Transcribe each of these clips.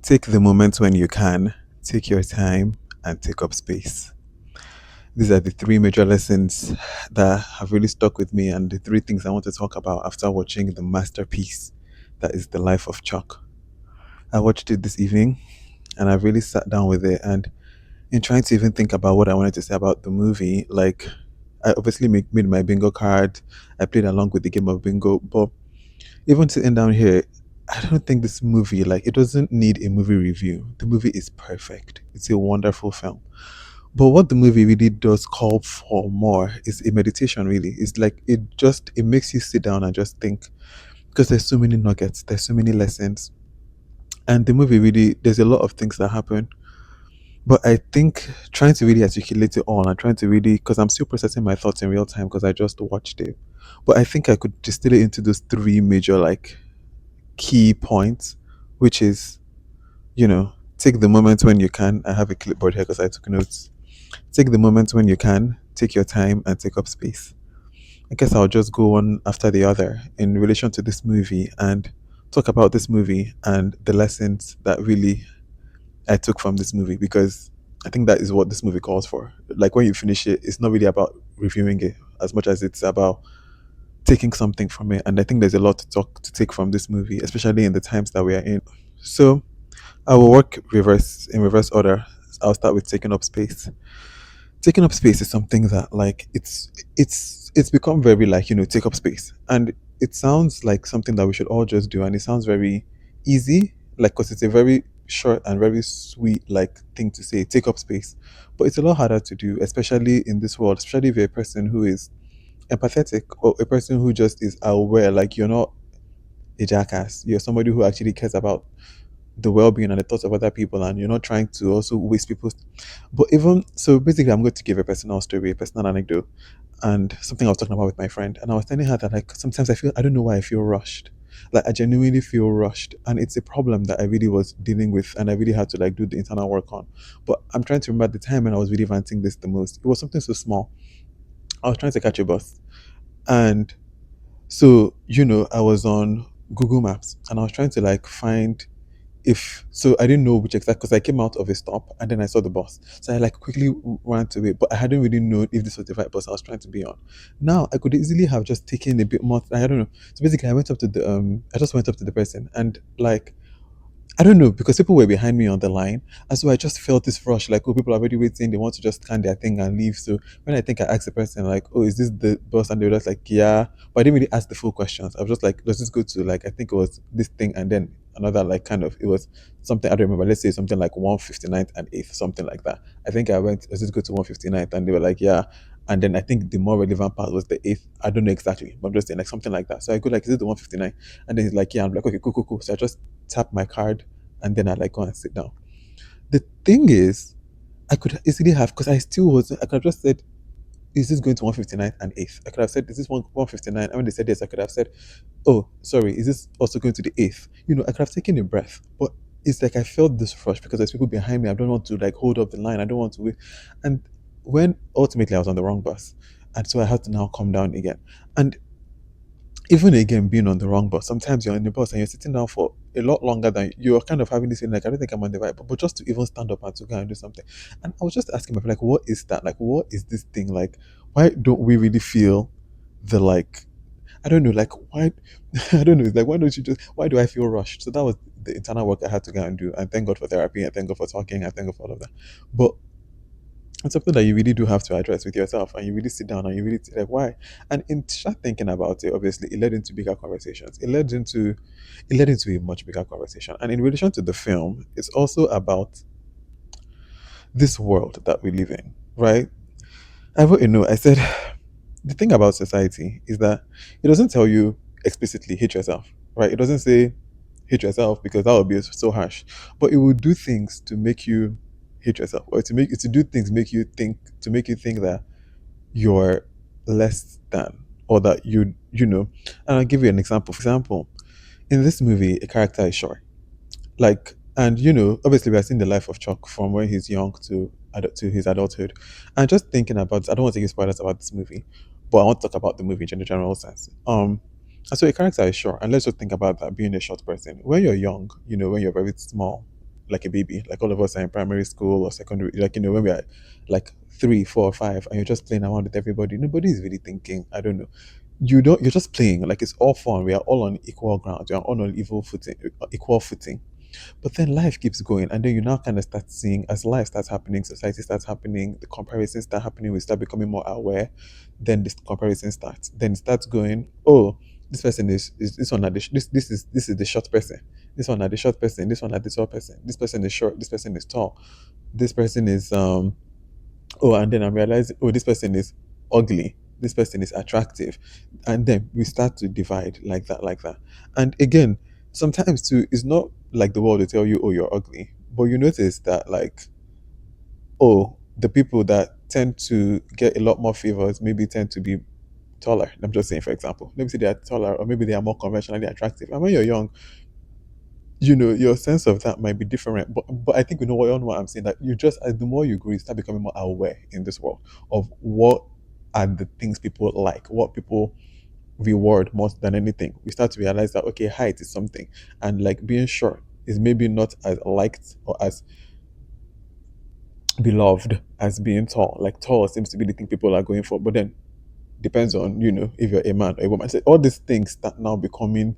Take the moment when you can, take your time, and take up space. These are the three major lessons that have really stuck with me, and the three things I want to talk about after watching the masterpiece that is The Life of Chuck. I watched it this evening, and I really sat down with it. And in trying to even think about what I wanted to say about the movie, like I obviously made my bingo card, I played along with the game of bingo, but even sitting down here, I don't think this movie, like, it doesn't need a movie review. The movie is perfect. It's a wonderful film. But what the movie really does call for more is a meditation, really. It's like it makes you sit down and just think because there's so many nuggets, there's so many lessons. And the movie really, there's a lot of things that happen. But I think trying to really articulate it all and trying to really, because I'm still processing my thoughts in real time because I just watched it. But I think I could distill it into those three major, like, key points, which is, take the moment when you can. I have a clipboard here because I took notes. Take the moment when you can, take your time, and take up space. I guess I'll just go one after the other in relation to this movie and talk about this movie and the lessons that really I took from this movie because I think that is what this movie calls for. Like when you finish it, it's not really about reviewing it as much as it's about taking something from it. And I think there's a lot to take from this movie, especially in the times that we are in. So I will work reverse in reverse order. I'll start with taking up space. Taking up space is something that, like, it's become very, like, take up space, and it sounds like something that we should all just do, and it sounds very easy, like, because it's a very short and very sweet, like, thing to say, take up space. But it's a lot harder to do, especially in this world, especially if you're a person who is empathetic or a person who just is aware, like, you're not a jackass, you're somebody who actually cares about the well-being and the thoughts of other people, and you're not trying to also waste people's. But even so, basically, I'm going to give a personal story, a personal anecdote, and something I was talking about with my friend, and I was telling her that, like, sometimes I don't know why I feel rushed, like, I genuinely feel rushed, and it's a problem that I really was dealing with, and I really had to, like, do the internal work on. But I'm trying to remember the time when I was really venting this the most. It was something so small. I was trying to catch a bus, and so, I was on Google Maps, and I was trying to, like, find, if so, I didn't know which exact, because I came out of a stop and then I saw the bus, so I, like, quickly ran to it, but I hadn't really known if this was the right bus I was trying to be on. Now I could easily have just taken a bit more, I don't know. So basically, I just went up to the person, and, like, I don't know, because people were behind me on the line, and so I just felt this rush, like, oh, people are already waiting, they want to just scan their thing and leave. So when I think I asked the person, like, oh, is this the bus, and they were just like, yeah, but I didn't really ask the full questions. I was just like, let's just go to, like, I think it was this thing, and then another, like, kind of, it was something I don't remember. Let's say something like 159th and 8th, something like that. I think I went, let's just go to 159th, and they were like, yeah. And then I think the more relevant part was the 8th. I don't know exactly, but I'm just saying, like, something like that. So I go, like, is it the 159? And then he's like, yeah. I'm like, okay, cool, cool, cool. So I just tap my card, and then I, like, go and sit down. The thing is, I could easily have, because I still wasn't. I could have just said, "Is this going to 159th and 8th?" I could have said, "Is this 159?" And when they said yes, I could have said, "Oh, sorry, is this also going to the 8th?" I could have taken a breath, but it's like I felt this rush because there's people behind me. I don't want to, like, hold up the line. I don't want to wait. And when ultimately I was on the wrong bus, and so I had to now come down again. And even again, being on the wrong bus, sometimes you're on the bus and you're sitting down for a lot longer than you're kind of having this feeling, like, I don't think I'm on the right, but just to even stand up and to go and do something. And I was just asking myself, like, what is that? Like, what is this thing? Like, why don't we really feel the, like, I don't know, like, why, I don't know, it's like, why do I feel rushed? So that was the internal work I had to go and do. And thank God for therapy, and thank God for talking, and thank God for all of that. But it's something that you really do have to address with yourself, and you really sit down and you really like, why. And in start thinking about it, obviously it led into bigger conversations. It led into a much bigger conversation. And in relation to the film, it's also about this world that we live in, right? I want you know, I said the thing about society is that it doesn't tell you explicitly hate yourself, right? It doesn't say hate yourself, because that would be so harsh. But it will do things to make you hate yourself, or to do things make you think that you're less than, or that you. And I'll give you an example. For example, in this movie, a character is short, like, and obviously we are seeing the life of Chuck from when he's young to his adulthood. And just thinking about, I don't want to give spoilers about this movie, but I want to talk about the movie in a general sense. And so a character is short, and let's just think about that, being a short person when you're young, when you're very small. like a baby. Like all of us are in primary school or secondary, like when we are like 3, 4, 5, and you're just playing around with everybody. Nobody is really thinking. I don't know. You're just playing. Like it's all fun. We are all on equal ground. We are all on equal footing. But then life keeps going, and then you now kind of start seeing as life starts happening, society starts happening, the comparisons start happening, we start becoming more aware. Then this comparison starts. Then it starts going, oh, this person is this one. This is the short person. This one are the short person. This one are the tall person. This person is short. This person is tall. This person is oh, and then I'm realizing, oh, this person is ugly. This person is attractive, and then we start to divide like that, like that. And again, sometimes too, it's not like the world will tell you, oh, you're ugly, but you notice that like, oh, the people that tend to get a lot more favors maybe tend to be taller. I'm just saying, for example, maybe say they are taller, or maybe they are more conventionally attractive. And when you're young, your sense of that might be different. But I think you know what I'm saying. That you just as the more you grow, you start becoming more aware in this world of what are the things people like, what people reward more than anything. We start to realize that okay, height is something, and like being short is maybe not as liked or as beloved as being tall. Like tall seems to be the thing people are going for, but then depends on if you're a man or a woman. So all these things start now becoming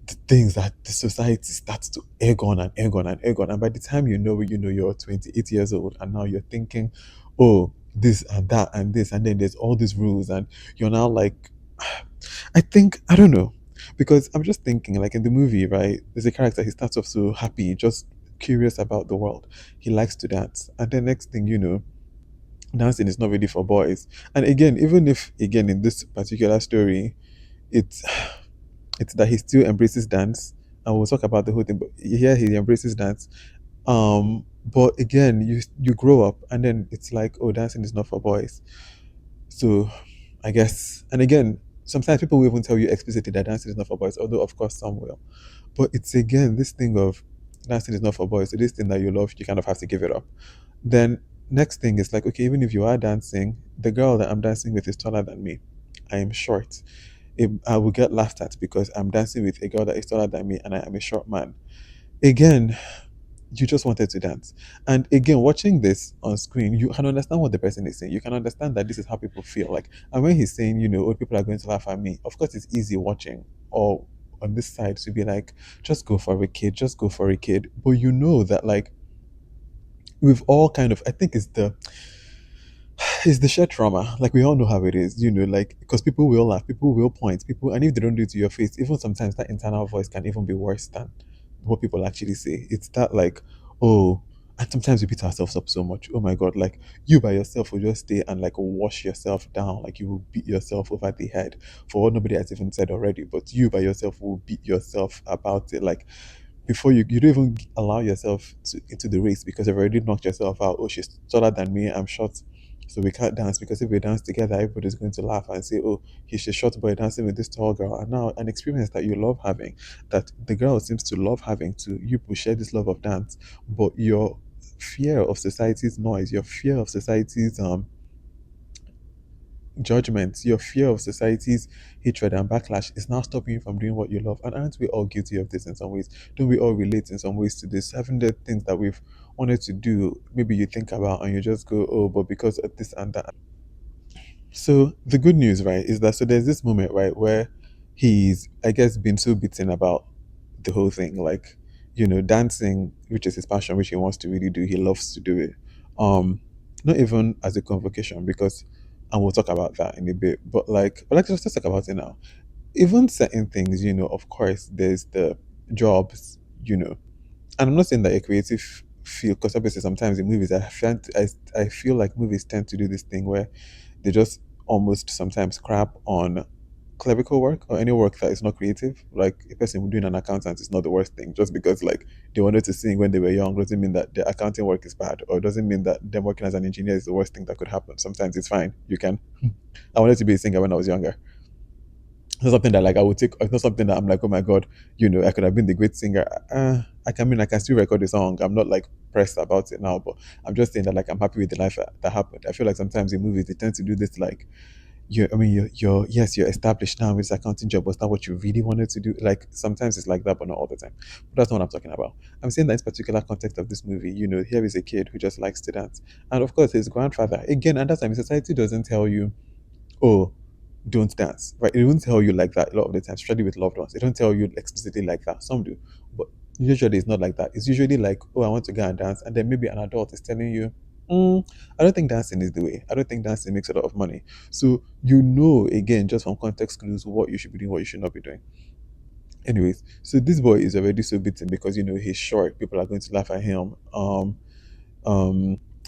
the things that the society starts to egg on and egg on and egg on. And by the time you're 28 years old and now you're thinking, oh, this and that and this, and then there's all these rules, and you're now like, I think, I don't know. Because I'm just thinking, like in the movie, right? There's a character, he starts off so happy, just curious about the world. He likes to dance. And then next thing you know, dancing is not really for boys. And again, even if, again, in this particular story, it's it's that he still embraces dance, and we'll talk about the whole thing. But here he embraces dance. But again, you grow up, and then it's like, oh, dancing is not for boys. So, I guess, and again, sometimes people will even tell you explicitly that dancing is not for boys. Although, of course, some will. But it's again this thing of dancing is not for boys. So this thing that you love, you kind of have to give it up. Then next thing is like, okay, even if you are dancing, the girl that I'm dancing with is taller than me. I am short. I will get laughed at because I'm dancing with a girl that is taller than me and I am a short man. Again, you just wanted to dance. And again, watching this on screen, you can understand what the person is saying. You can understand that this is how people feel. Like, and when he's saying, oh, people are going to laugh at me, of course, it's easy watching or on this side to be like, just go for a kid, just go for a kid. But you know that, like, we've all kind of, I think it's the shared trauma. Like we all know how it is, like because people will laugh, people will point, people, and if they don't do it to your face, even sometimes that internal voice can even be worse than what people actually say. It's that like, oh, and sometimes we beat ourselves up so much. Oh my god, like you by yourself will just stay and like wash yourself down, like you will beat yourself over the head for what nobody has even said already, but you by yourself will beat yourself about it. Like before you don't even allow yourself into the race because you've already knocked yourself out. Oh, she's taller than me, I'm short, so we can't dance because if we dance together, everybody's going to laugh and say, "Oh, he's a short boy dancing with this tall girl." And now, an experience that you love having, that the girl seems to love having, to you will share this love of dance, but your fear of society's noise, your fear of society's judgments, your fear of society's hatred and backlash is now stopping you from doing what you love. And aren't we all guilty of this in some ways? Don't we all relate in some ways to this? Having the things that we've wanted to do, maybe you think about and you just go, oh, but because of this and that. So the good news, right, is that so there's this moment, right, where he's, I guess, been so beaten about the whole thing, like, dancing, which is his passion, which he wants to really do. He loves to do it. Not even as a convocation, because, and we'll talk about that in a bit. But like, let's just talk about it now. Even certain things, of course, there's the jobs, and I'm not saying that a creative field, because obviously sometimes in movies, I feel like movies tend to do this thing where they just almost sometimes crap on clerical work or any work that is not creative. Like a person doing an accountant is not the worst thing. Just because like they wanted to sing when they were young doesn't mean that the accounting work is bad, or doesn't mean that them working as an engineer is the worst thing that could happen. Sometimes it's fine. You can. I wanted to be a singer when I was younger. It's not something that like I would take. It's not something that I'm like, oh my god, I could have been the great singer. I can still record a song. I'm not like pressed about it now, but I'm just saying that like I'm happy with the life that happened. I feel like sometimes in movies they tend to do this like yes, you're established now with this accounting job. Was that what you really wanted to do? Like sometimes it's like that, but not all the time. But that's not what I'm talking about. I'm saying that in this particular context of this movie, here is a kid who just likes to dance. And of course, his grandfather, again, and that time, society doesn't tell you, oh, don't dance, right? It won't tell you like that a lot of the time, especially with loved ones. They don't tell you explicitly like that. Some do, but usually it's not like that. It's usually like, oh, I want to go and dance, and then maybe an adult is telling you, I don't think dancing is the way. I don't think dancing makes a lot of money. So again, just from context clues, what you should be doing, what you should not be doing. Anyways, so this boy is already so beaten because he's short. People are going to laugh at him.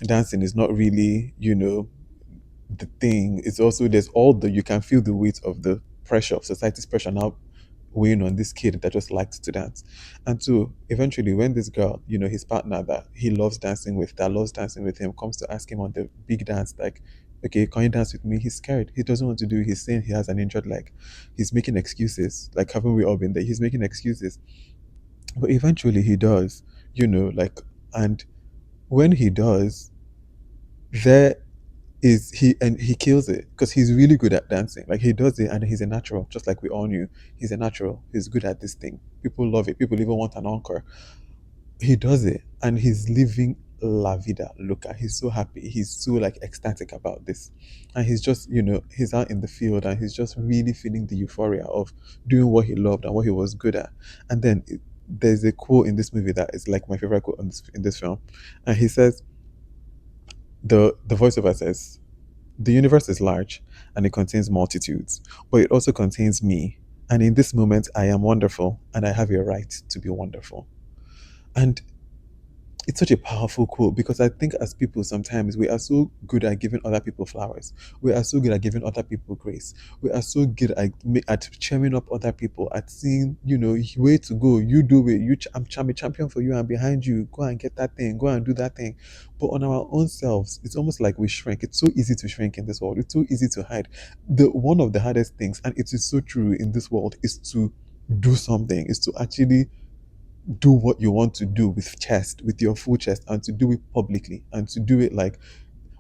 Dancing is not really, the thing. It's also there's all the you can feel the weight of the pressure of society's pressure now weighing on this kid that just likes to dance. And so eventually when this girl, his partner that he loves dancing with, that loves dancing with him, comes to ask him on the big dance, like, okay, can you dance with me? He's scared. He doesn't want to do it. He's saying he has an injured leg. He's making excuses. Like, haven't we all been there? He's making excuses. But eventually he does, like, and when he does, there is he and he kills it because he's really good at dancing. Like he does it and he's a natural, just like we all knew. He's a natural. He's good at this thing. People love it. People even want an encore. He does it and he's living la vida loca. He's so happy. He's so like ecstatic about this. And he's just, he's out in the field and he's just really feeling the euphoria of doing what he loved and what he was good at. And then there's a quote in this movie that is like my favorite quote in this film. And he says, the voiceover says, the universe is large and it contains multitudes, but it also contains me. And in this moment, I am wonderful and I have a right to be wonderful. And it's such a powerful quote because I think as people sometimes we are so good at giving other people flowers. We are so good at giving other people grace. We are so good at cheering up other people, at seeing, way to go, you do it, I'm a champion for you, I'm behind you, go and get that thing, go and do that thing. But on our own selves, it's almost like we shrink. It's so easy to shrink in this world. It's so easy to hide. The one of the hardest things, and it is so true in this world, is to do something, is to actually do what you want to do with your full chest, and to do it publicly, and to do it like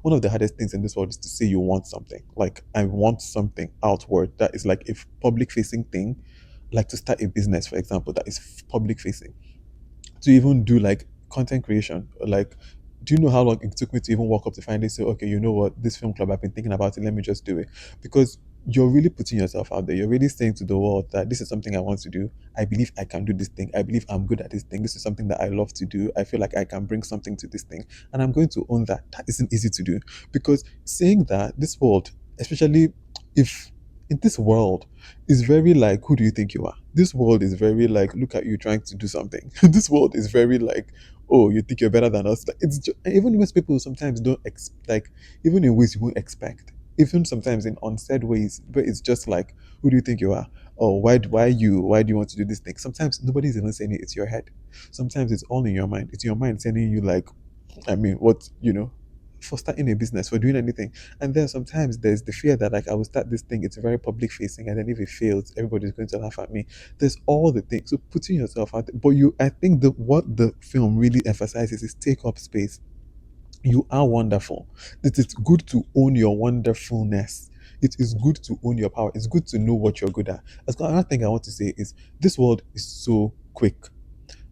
one of the hardest things in this world is to say you want something. Like, I want something outward that is like a public facing thing, like to start a business, for example, that is public facing, to even do like content creation. Like, do you know how long it took me to even walk up to find it? Say, okay, you know what, this film club, I've been thinking about it. Let me just do it. Because you're really putting yourself out there. You're really saying to the world that this is something I want to do. I believe I can do this thing. I believe I'm good at this thing. This is something that I love to do. I feel like I can bring something to this thing. And I'm going to own that. That isn't easy to do. Because saying that, this world, especially if in this world, is very like, who do you think you are? This world is very like, look at you trying to do something. This world is very like, oh, you think you're better than us. Like, it's just, even most people sometimes don't like, even in ways you won't expect. Even sometimes in unsaid ways, but it's just like, who do you think you are? Oh, why you? Why do you want to do this thing? Sometimes nobody's even saying it. It's your head. Sometimes it's all in your mind. It's your mind telling you like, I mean, what for starting a business, for doing anything. And then sometimes there's the fear that like I will start this thing, it's very public facing, and then if it fails, everybody's going to laugh at me. There's all the things. So putting yourself out there. But I think the what the film really emphasizes is take up space. You are wonderful. It is good to own your wonderfulness. It is good to own your power. It's good to know what you're good at. Another thing I want to say is this world is so quick.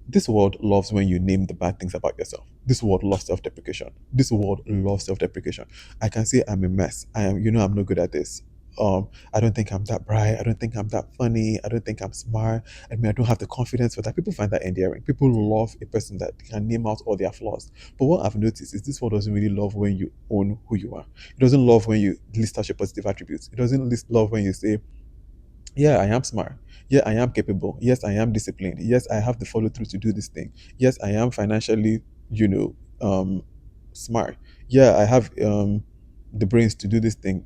This world loves when you name the bad things about yourself. This world loves self-deprecation. This world loves self-deprecation. I can say I'm a mess. I'm not good at this. I don't think I'm that bright. I don't think I'm that funny. I don't think I'm smart. I mean, I don't have the confidence for that. People find that endearing. People love a person that can name out all their flaws. But what I've noticed is this world doesn't really love when you own who you are. It doesn't love when you list out your positive attributes. It doesn't love when you say, yeah, I am smart. Yeah, I am capable. Yes, I am disciplined. Yes, I have the follow through to do this thing. Yes, I am financially, you know, um, smart. Yeah, I have the brains to do this thing.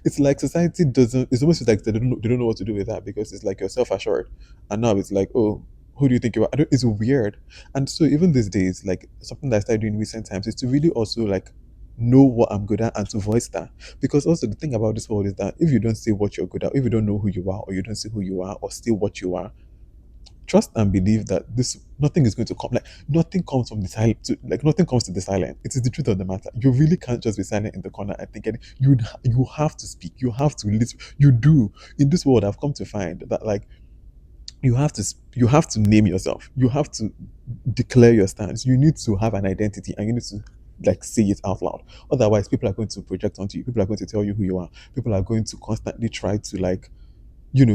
It's like society doesn't. It's almost like they don't know what to do with that because it's like you're self assured, and now it's like, oh, who do you think you are? It's weird. And so even these days, like something that I started doing in recent times is to really also like know what I'm good at and to voice that. Because also the thing about this world is that if you don't say what you're good at, if you don't know who you are, or you don't say who you are, or still what you are, trust and believe that this nothing is going to come. Like nothing comes from the silent. Like nothing comes to the silent. It is the truth of the matter. You really can't just be silent in the corner and think you have to speak. You have to listen. You do. In this world, I've come to find that like you have to name yourself. You have to declare your stance. You need to have an identity and you need to like say it out loud. Otherwise, people are going to project onto you. People are going to tell you who you are. People are going to constantly try to like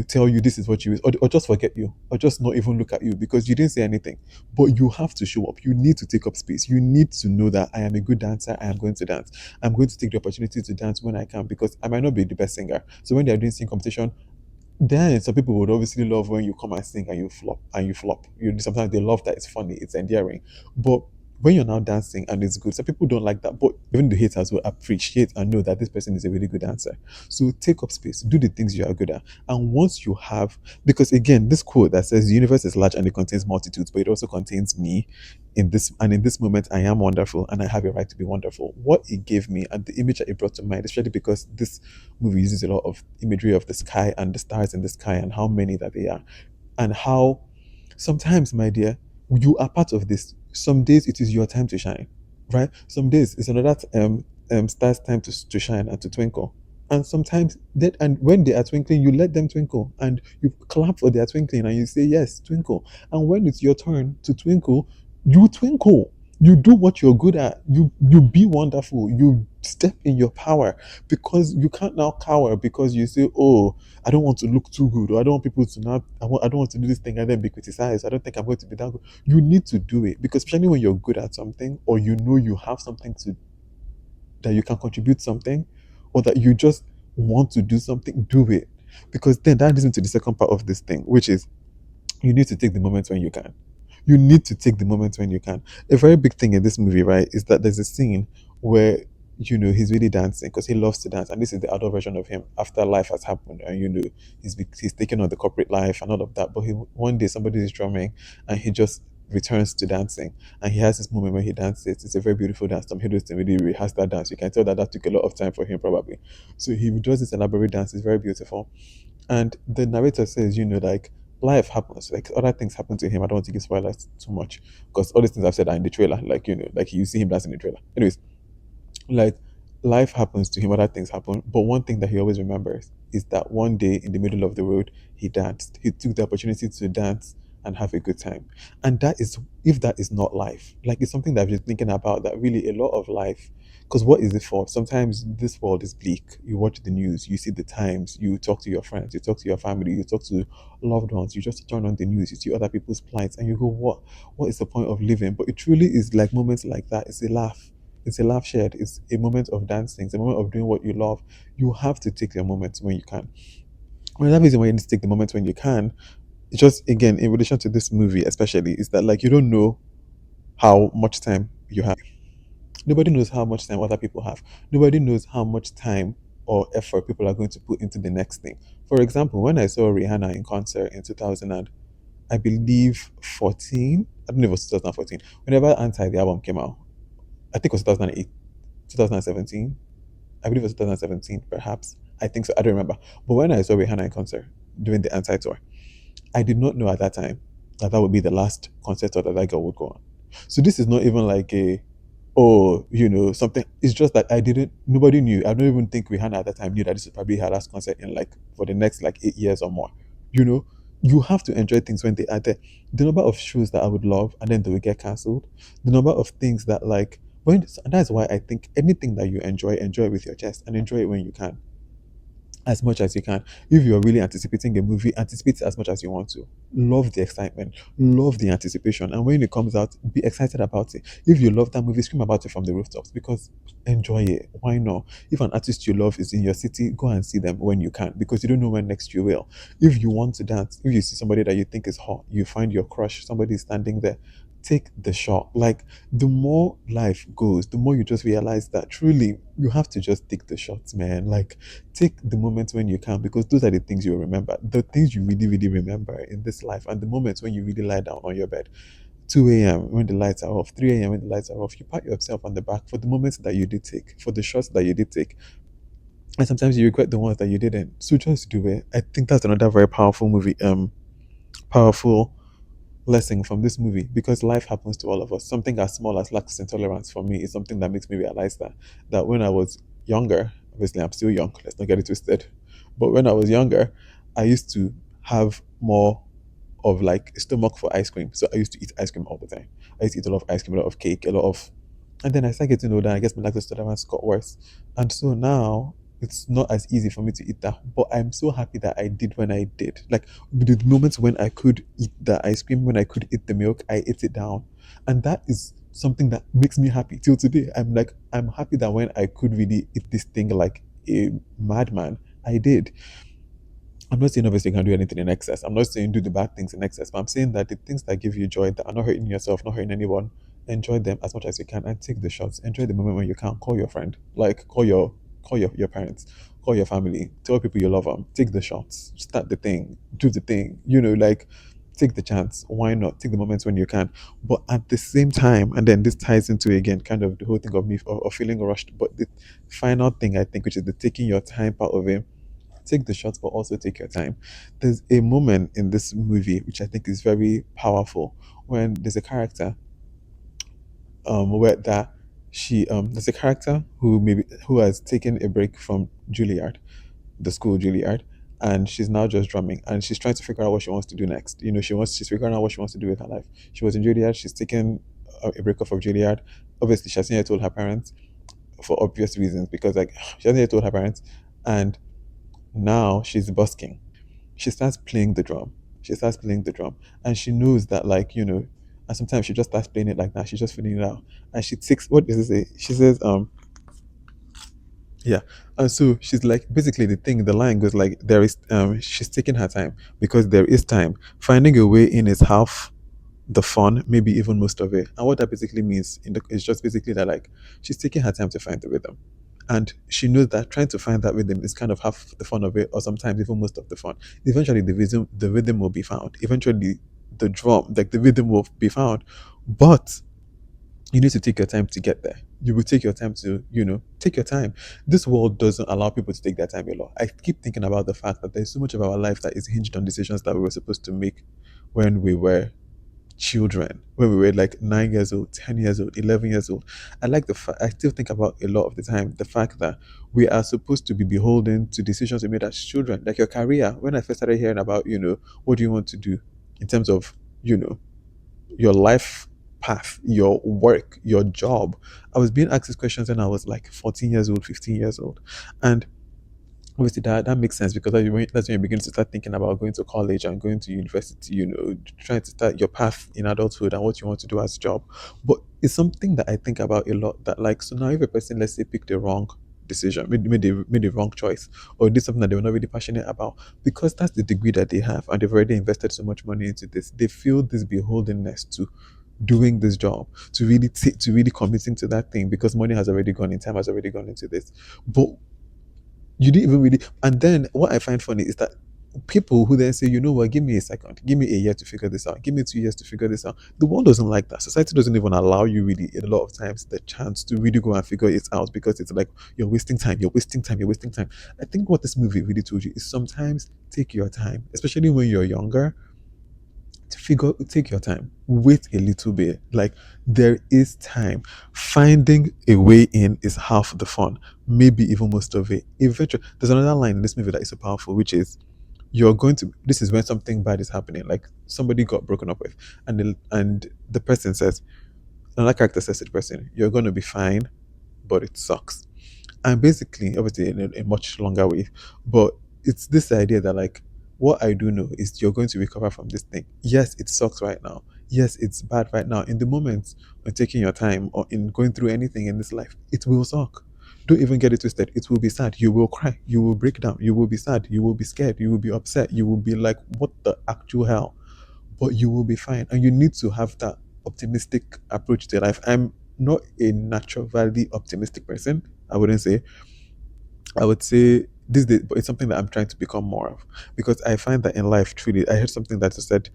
tell you this is what you is, or just forget you, or just not even look at you because you didn't say anything. But you have to show up. You need to take up space. You need to know that I am a good dancer. I am going to dance. I'm going to take the opportunity to dance when I can because I might not be the best singer. So when they are doing singing competition, then some people would obviously love when you come and sing and you flop and you flop. Sometimes they love that it's funny, it's endearing. But when you're now dancing and it's good, some people don't like that. But even the haters will appreciate and know that this person is a really good dancer. So take up space, do the things you are good at. And once you have, because again, this quote that says the universe is large and it contains multitudes, but it also contains me in this moment I am wonderful and I have a right to be wonderful. What it gave me and the image that it brought to mind, especially because this movie uses a lot of imagery of the sky and the stars in the sky and how many that they are, and how sometimes, my dear, you are part of this. Some days it is your time to shine, right? Some days it's another star's time to shine and to twinkle. And sometimes that, and when they are twinkling, you let them twinkle and you clap for their twinkling and you say yes, twinkle. And when it's your turn to twinkle, you twinkle. You do what you're good at. You be wonderful. You step in your power because you can't now cower because you say, "Oh, I don't want to look too good, or I don't want people to not. I don't want to do this thing and then be criticized. I don't think I'm going to be that good." You need to do it because especially when you're good at something, or you know you have something to that you can contribute something, or that you just want to do something, do it. Because then that leads into the second part of this thing, which is you need to take the moment when you can. You need to take the moment when you can. A very big thing in this movie, right, is that there's a scene where he's really dancing because he loves to dance, and this is the adult version of him after life has happened, and he's taken on the corporate life and all of that. But one day somebody is drumming, and he just returns to dancing, and he has this moment where he dances. It's a very beautiful dance. Tom Hiddleston really rehearsed that dance. You can tell that that took a lot of time for him probably. So he does this elaborate dance. It's very beautiful, and the narrator says, like life happens, like other things happen to him. I don't want to give spoilers too much because all these things I've said are in the trailer. Like, like you see him dancing in the trailer. Anyways, like life happens to him, other things happen. But one thing that he always remembers is that one day in the middle of the road, he danced. He took the opportunity to dance and have a good time. And that is, if that is not life, like it's something that I've been thinking about, that really a lot of life, because what is it for? Sometimes this world is bleak. You watch the news, you see the times, you talk to your friends, you talk to your family, you talk to loved ones, you just turn on the news, you see other people's plights, and you go, what is the point of living? But it truly is like moments like that. It's a laugh. It's a laugh shared. It's a moment of dancing. It's a moment of doing what you love. You have to take your moments when you can. Another reason why you need to take the moments when you can, it's just again in relation to this movie, especially, is that like you don't know how much time you have. Nobody knows how much time other people have. Nobody knows how much time or effort people are going to put into the next thing. For example, when I saw Rihanna in concert in 2000 and I believe 14, I don't know if it was 2014, whenever Anti the album came out, I think it was 2008, 2017. I believe it was 2017, perhaps. I think so. I don't remember. But when I saw Rihanna in concert during the Anti tour, I did not know at that time that that would be the last concert tour that that girl would go on. So this is not even like something. It's just that nobody knew. I don't even think Rihanna at that time knew that this was probably her last concert in like for the next like 8 years or more. You know, you have to enjoy things when they are there. The number of shows that I would love and then they will get cancelled. The number of things that like and that's why I think anything that you enjoy it with your chest and enjoy it when you can, as much as you can. If you're really anticipating a movie, anticipate it as much as you want to. Love the excitement, love the anticipation, and when it comes out, be excited about it. If you love that movie, scream about it from the rooftops because enjoy it. Why not? If an artist you love is in your city, go and see them when you can because you don't know when next you will. If you want to dance, if you see somebody that you think is hot, you find your crush, somebody is standing there, take the shot. Like the more life goes, the more you just realize that truly you have to just take the shots, man. Like take the moments when you can because those are the things you remember, the things you really really remember in this life, and the moments when you really lie down on your bed 2 a.m. when the lights are off, 3 a.m. when the lights are off, you pat yourself on the back for the moments that you did take, for the shots that you did take, and sometimes you regret the ones that you didn't. So just do it. I think that's another very powerful movie, powerful lesson from this movie, because life happens to all of us. Something as small as lactose intolerance for me is something that makes me realize that when I was younger, obviously I'm still young, let's not get it twisted. But when I was younger, I used to have more of like a stomach for ice cream. So I used to eat ice cream all the time. I used to eat a lot of ice cream, a lot of cake, a lot of, and then I started getting older. I guess my lactose tolerance got worse, and so now it's not as easy for me to eat that. But I'm so happy that I did when I did. Like the moments when I could eat the ice cream, when I could eat the milk, I ate it down, and that is something that makes me happy till today. I'm happy that when I could really eat this thing like a madman, I did. I'm not saying obviously you can do anything in excess. I'm not saying do the bad things in excess, but I'm saying that the things that give you joy, that are not hurting yourself, not hurting anyone, enjoy them as much as you can and take the shots. Enjoy the moment when you can. Call your friend, like call your parents, call your family, tell people you love them. Take the shots, start the thing, do the thing. Like take the chance. Why not take the moments when you can? But at the same time, and then this ties into again kind of the whole thing of me of feeling rushed. But the final thing I think, which is the taking your time part of it, take the shots, but also take your time. There's a moment in this movie which I think is very powerful when there's a character where that she there's a character who has taken a break from Juilliard, the school Juilliard, and she's now just drumming and she's trying to figure out what she wants to do next. She's figuring out what she wants to do with her life. She was in Juilliard, she's taken a break off of Juilliard. Obviously, she hasn't yet told her parents for obvious reasons because like she hasn't yet told her parents, and now she's busking. She starts playing the drum. She starts playing the drum. And she knows that, like, and sometimes she just starts playing it like that. She's just feeling it out. And she takes, what does it say? She says, yeah. And so she's like, basically, the line goes like, she's taking her time because there is time. Finding a way in is half the fun, maybe even most of it. And what that basically means is just basically that like she's taking her time to find the rhythm. And she knows that trying to find that rhythm is kind of half the fun of it, or sometimes even most of the fun. Eventually the rhythm will be found. Eventually the drum, like the rhythm will be found. But you need to take your time to get there. You will take your time to, take your time. This world doesn't allow people to take their time a lot. I keep thinking about the fact that there's so much of our life that is hinged on decisions that we were supposed to make when we were children, when we were like 9 years old, 10 years old, 11 years old. I still think about a lot of the time the fact that we are supposed to be beholden to decisions we made as children, like your career. When I first started hearing about, what do you want to do in terms of, you know, your life path, your work, your job, I was being asked these questions when I was like 14 years old, 15 years old. And obviously that makes sense because that's when you begin to start thinking about going to college and going to university, trying to start your path in adulthood and what you want to do as a job. But it's something that I think about a lot, that like, so now if a person, let's say, picked the wrong decision, made the wrong choice, or did something that they were not really passionate about, because that's the degree that they have and they've already invested so much money into this, they feel this beholdenness to doing this job, to really committing to that thing, because money has already gone in, time has already gone into this. But you didn't even really. And then what I find funny is that people who then say, you know what, give me a second, give me a year to figure this out, give me 2 years to figure this out. The world doesn't like that. Society doesn't even allow you really a lot of times the chance to really go and figure it out, because it's like you're wasting time, you're wasting time, you're wasting time. I think what this movie really told you is sometimes take your time, especially when you're younger, to figure take your time, wait a little bit. Like there is time. Finding a way in is half the fun, maybe even most of it. Eventually there's another line in this movie that is so powerful, which is, you're going to this is when something bad is happening, like somebody got broken up with, and the person says, another character says to the person, you're going to be fine, but it sucks. And basically, obviously, in a much longer way, but it's this idea that, like, what I do know is you're going to recover from this thing. Yes, it sucks right now. Yes, it's bad right now. In the moment when taking your time or in going through anything in this life, it will suck. Don't even get it twisted. It will be sad. You will cry. You will break down. You will be sad. You will be scared. You will be upset. You will be like, what the actual hell? But you will be fine. And you need to have that optimistic approach to life. I'm not a naturally optimistic person, I wouldn't say. I would say this day, but it's something that I'm trying to become more of, because I find that in life, truly, I heard something that said,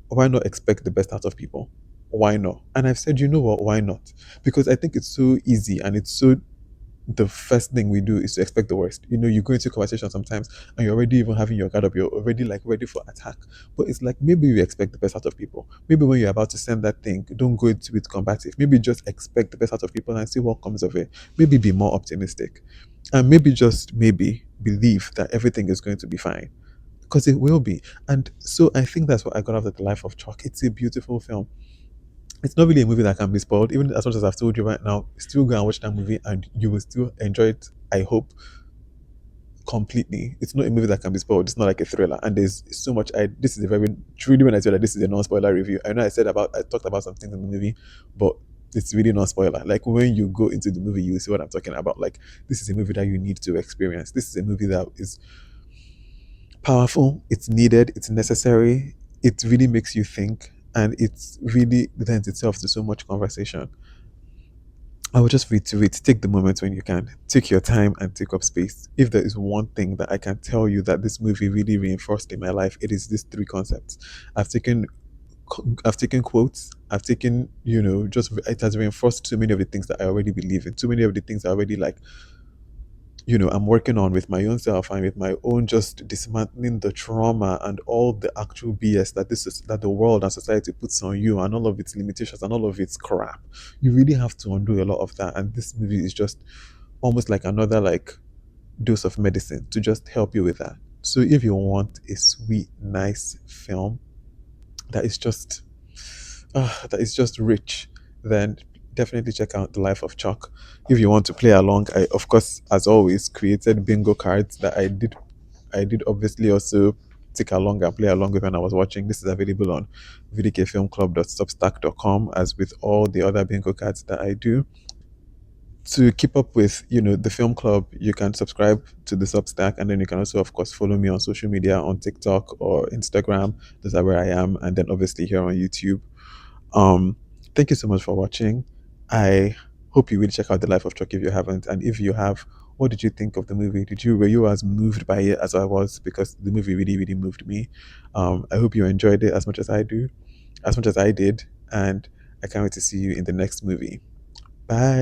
why not expect the best out of people? Why not? And I've said, you know what? Why not? Because I think it's so easy and it's so the first thing we do is to expect the worst. You go into conversation sometimes and you're already even having your guard up, you're already like ready for attack. But it's like maybe you expect the best out of people. Maybe when you're about to send that thing, don't go into it combative. Maybe just expect the best out of people and see what comes of it. Maybe be more optimistic. And maybe just maybe believe that everything is going to be fine. Because it will be. And so I think that's what I got out of The Life of Chuck. It's a beautiful film. It's not really a movie that can be spoiled. Even as much as I've told you right now, still go and watch that movie and you will still enjoy it, I hope, completely. It's not a movie that can be spoiled. It's not like a thriller. And there's so much this is a very truly when I say that this is a non-spoiler review. I know I talked about something in the movie, but it's really not spoiler. Like when you go into the movie, you see what I'm talking about. Like this is a movie that you need to experience. This is a movie that is powerful, it's needed, it's necessary, it really makes you think, and it really lends itself to so much conversation. I would just reiterate, take the moment when you can. Take your time and take up space. If there is one thing that I can tell you that this movie really reinforced in my life, it is these three concepts. I've taken I've taken quotes. I've taken, just it has reinforced too many of the things that I already believe in. Too many of the things I already like I'm working on with my own self and with my own just dismantling the trauma and all the actual BS that the world and society puts on you and all of its limitations and all of its crap. You really have to undo a lot of that. And this movie is just almost like another like dose of medicine to just help you with that. So if you want a sweet, nice film that is just rich, then definitely check out The Life of Chuck. If you want to play along, I of course, as always, created bingo cards that I did obviously also take along and play along with when I was watching. This is available on vdkfilmclub.substack.com as with all the other bingo cards that I do. To keep up with, the film club, you can subscribe to the Substack, and then you can also, of course, follow me on social media on TikTok or Instagram. Those are where I am, and then obviously here on YouTube. Thank you so much for watching. I hope you really check out The Life of Chuck if you haven't, and if you have, what did you think of the movie? Were you as moved by it as I was? Because the movie really, really moved me. I hope you enjoyed it as much as as much as I did, and I can't wait to see you in the next movie. Bye.